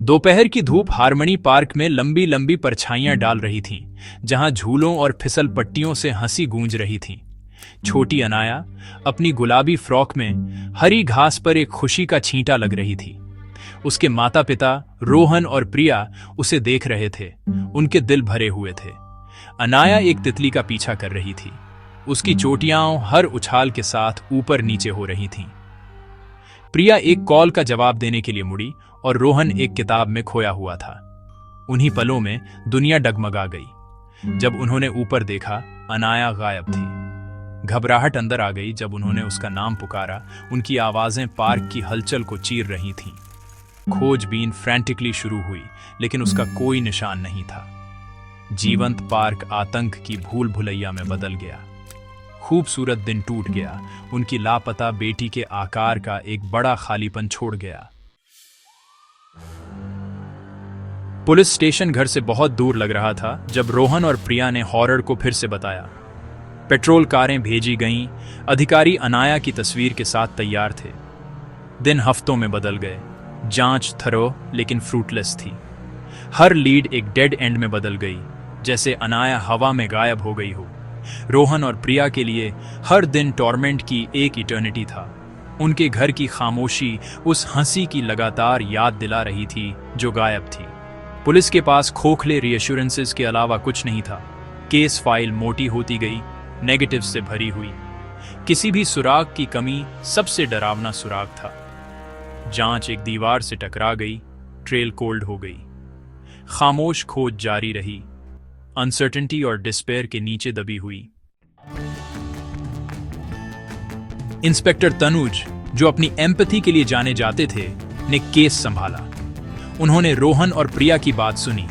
दोपहर की धूप हार्मनी पार्क में लंबी लंबी परछाइयां डाल रही थीं, जहां झूलों और फिसल पट्टियों से हंसी गूंज रही थी। छोटी अनाया अपनी गुलाबी फ्रॉक में हरी घास पर एक खुशी का छींटा लग रही थी। उसके माता पिता रोहन और प्रिया उसे देख रहे थे। उनके दिल भरे हुए थे। अनाया एक तितली का पीछा कर रही थी। उसकी चोटियां हर उछाल के साथ ऊपर नीचे हो रही थीं। प्रिया एक कॉल का जवाब देने के लिए मुड़ी और रोहन एक किताब में खोया हुआ था। उन्हीं पलों में दुनिया डगमगा गई। जब उन्होंने ऊपर देखा, अनाया गायब थी। घबराहट अंदर आ गई जब उन्होंने उसका नाम पुकारा। उनकी आवाजें पार्क की हलचल को चीर रही थीं। खोजबीन फ्रैंटिकली शुरू हुई, लेकिन उसका कोई निशान नहीं था। जीवंत पार्क आतंक की भूल भुलैया में बदल गया। खूबसूरत दिन टूट गया। उनकी लापता बेटी के आकार का एक बड़ा खालीपन छोड़ गया। पुलिस स्टेशन घर से बहुत दूर लग रहा था जब रोहन और प्रिया ने हॉरर को फिर से बताया। पेट्रोल कारें भेजी गईं। अधिकारी अनाया की तस्वीर के साथ तैयार थे। दिन हफ्तों में बदल गए। जांच थरो लेकिन फ्रूटलेस थी। हर लीड एक डेड एंड में बदल गई, जैसे अनाया हवा में गायब हो गई हो। रोहन और प्रिया के लिए हर दिन टॉर्मेंट की एक इटर्निटी था। उनके घर की खामोशी उस हंसी की लगातार याद दिला रही थी जो गायब थी। पुलिस के पास खोखले रीअश्योरेंसेस के अलावा कुछ नहीं था। केस फाइल मोटी होती गई, नेगेटिव से भरी हुई। किसी भी सुराग की कमी सबसे डरावना सुराग था। जांच एक दीवार से टकरा गई, ट्रेल कोल्ड हो गई। खामोश खोज जारी रही, अनसर्टेनिटी और डिस्पेयर के नीचे दबी हुई। इंस्पेक्टर तनुज, जो अपनी एम्पैथी के लिए जाने जाते थे, ने केस संभाला। उन्होंने रोहन और प्रिया की बात सुनी,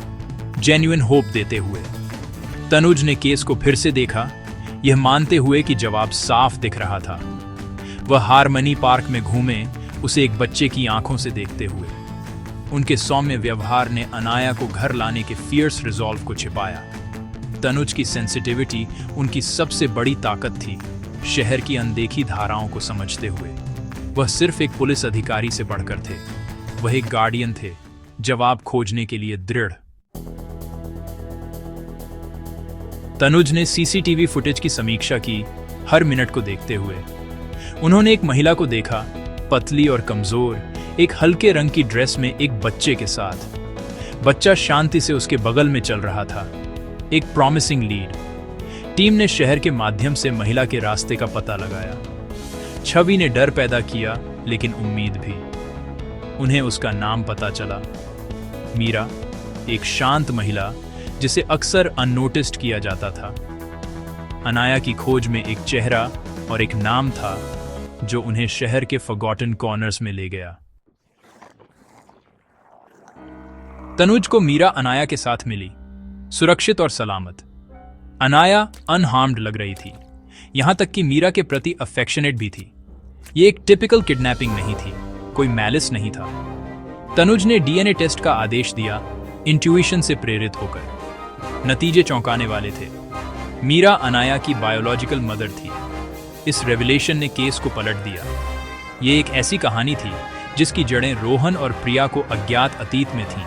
जेन्युइन होप देते हुए। तनुज ने केस को फिर से देखा, यह मानते हुए कि जवाब साफ दिख रहा था। वह हार्मनी पार्क में घूमे, उसे एक बच्चे की आंखों से देखते हुए। उनके सौम्य व्यवहार ने अनाया को घर लाने के फियर्स रिजॉल्व को छिपाया। तनुज की सेंसिटिविटी उनकी सबसे बड़ी ताकत थी, शहर की अनदेखी धाराओं को समझते हुए। वह सिर्फ एक पुलिस अधिकारी से बढ़कर थे। वह एक गार्डियन थे, जवाब खोजने के लिए दृढ़। तनुज ने सीसीटीवी फुटेज की समीक्षा की, हर मिनट को देखते हुए। उन्होंने एक महिला को देखा, पतली और कमजोर, एक हल्के रंग की ड्रेस में एक बच्चे के साथ। बच्चा शांति से उसके बगल में चल रहा था। एक प्रॉमिसिंग लीड। टीम ने शहर के माध्यम से महिला के रास्ते का पता लगाया। छवि ने डर पैदा किया, लेकिन उम्मीद भी। उन्हें उसका नाम पता चला, मीरा, एक शांत महिला जिसे अक्सर अननोटिस्ड किया जाता था। अनाया की खोज में एक चेहरा और एक नाम था जो उन्हें शहर के फॉरगॉटन कॉर्नर्स में ले गया। तनुज को मीरा अनाया के साथ मिली, सुरक्षित और सलामत। अनाया अनहार्म्ड लग रही थी, यहां तक कि मीरा के प्रति अफेक्शनेट भी थी। ये एक टिपिकल किडनैपिंग नहीं थी, कोई मैलिस नहीं था। तनुज ने डीएनए टेस्ट का आदेश दिया, इंट्यूइशन से प्रेरित होकर। नतीजे चौंकाने वाले थे। मीरा अनाया की बायोलॉजिकल मदर थी। इस रेवलेशन ने केस को पलट दिया। ये एक ऐसी कहानी थी जिसकी जड़ें रोहन और प्रिया को अज्ञात अतीत में थीं।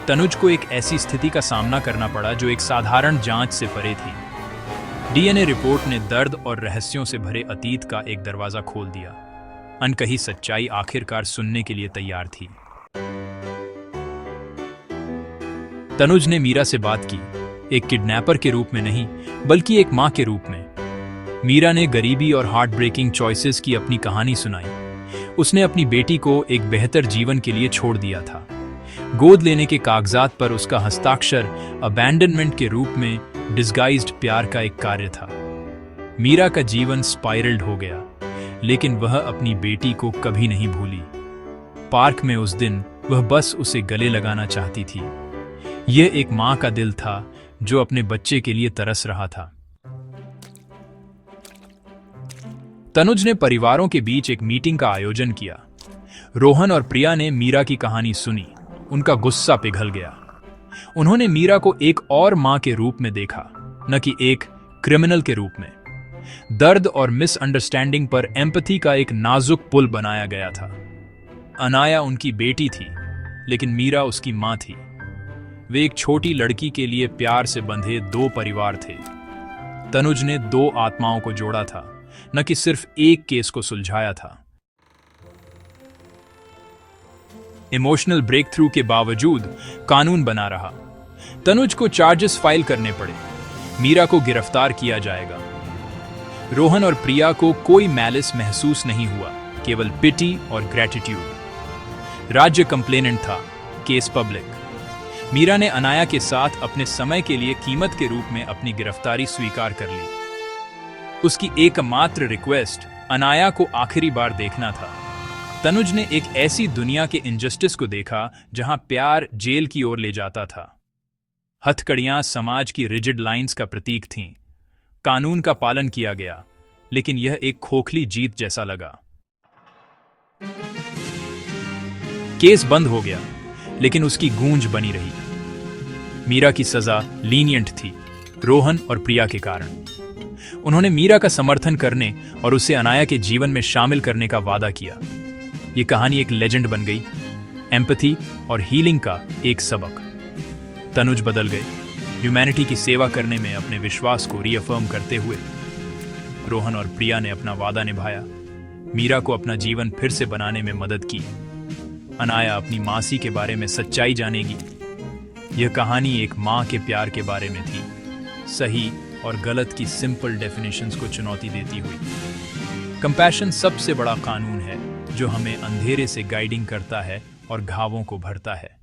तनुज को एक ऐसी स्थिति का सामना करना पड़ा जो एक साधारण जांच से परे थी। डीएनए रिपोर्ट ने दर्द और रहस्यों से भरे अतीत का एक दरवाजा खोल दिया। अनकही सच्चाई आखिरकार सुनने के लिए तैयार थी। तनुज ने मीरा से बात की, एक किडनैपर के रूप में नहीं, बल्कि एक मां के रूप में। मीरा ने गरीबी और हार्ट ब्रेकिंग चॉइसेस की अपनी कहानी सुनाई। उसने अपनी बेटी को एक बेहतर जीवन के लिए छोड़ दिया था। गोद लेने के कागजात पर उसका हस्ताक्षर अबैंडनमेंट के रूप में डिस्गाइज्ड प्यार का एक कार्य था। मीरा का जीवन स्पाइरल्ड हो गया, लेकिन वह अपनी बेटी को कभी नहीं भूली। पार्क में उस दिन वह बस उसे गले लगाना चाहती थी। यह एक मां का दिल था जो अपने बच्चे के लिए तरस रहा था। तनुज ने परिवारों के बीच एक मीटिंग का आयोजन किया। रोहन और प्रिया ने मीरा की कहानी सुनी। उनका गुस्सा पिघल गया। उन्होंने मीरा को एक और मां के रूप में देखा, न कि एक क्रिमिनल के रूप में। दर्द और मिसअंडरस्टैंडिंग पर एम्पैथी का एक नाजुक पुल बनाया गया था। अनाया उनकी बेटी थी, लेकिन मीरा उसकी मां थी। वे एक छोटी लड़की के लिए प्यार से बंधे दो परिवार थे। तनुज ने दो आत्माओं को जोड़ा था, न कि सिर्फ एक केस को सुलझाया था। इमोशनल ब्रेक थ्रू के बावजूद कानून बना रहा। तनुज को चार्जेस फाइल करने पड़े। मीरा को गिरफ्तार किया जाएगा। रोहन और प्रिया को कोई मैलिस महसूस नहीं हुआ, केवल पिटी और ग्रेटिट्यूड। राज्य कंप्लेनेंट था, केस पब्लिक। मीरा ने अनाया के साथ अपने समय के लिए कीमत के रूप में अपनी गिरफ्तारी स्वीकार कर ली। उसकी एकमात्र रिक्वेस्ट अनाया को आखिरी बार देखना था। तनुज ने एक ऐसी दुनिया के इनजस्टिस को देखा जहां प्यार जेल की ओर ले जाता था। हथकड़ियां समाज की रिजिड लाइंस का प्रतीक थीं। कानून का पालन किया गया, लेकिन यह एक खोखली जीत जैसा लगा। केस बंद हो गया, लेकिन उसकी गूंज बनी रही। मीरा की सजा लीनियंट थी, रोहन और प्रिया के कारण। उन्होंने मीरा का समर्थन करने और उसे अनाया के जीवन में शामिल करने का वादा किया। ये कहानी एक लेजेंड बन गई, एम्पैथी और हीलिंग का एक सबक। तनुज बदल गए, ह्यूमैनिटी की सेवा करने में अपने विश्वास को रीअफर्म करते हुए। रोहन और प्रिया ने अपना वादा निभाया, मीरा को अपना जीवन फिर से बनाने में मदद की। अनाया अपनी मासी के बारे में सच्चाई जानेगी। यह कहानी एक माँ के प्यार के बारे में थी, सही और गलत की सिंपल डेफिनेशंस को चुनौती देती हुई। कंपैशन सबसे बड़ा कानून है जो हमें अंधेरे से गाइडिंग करता है और घावों को भरता है।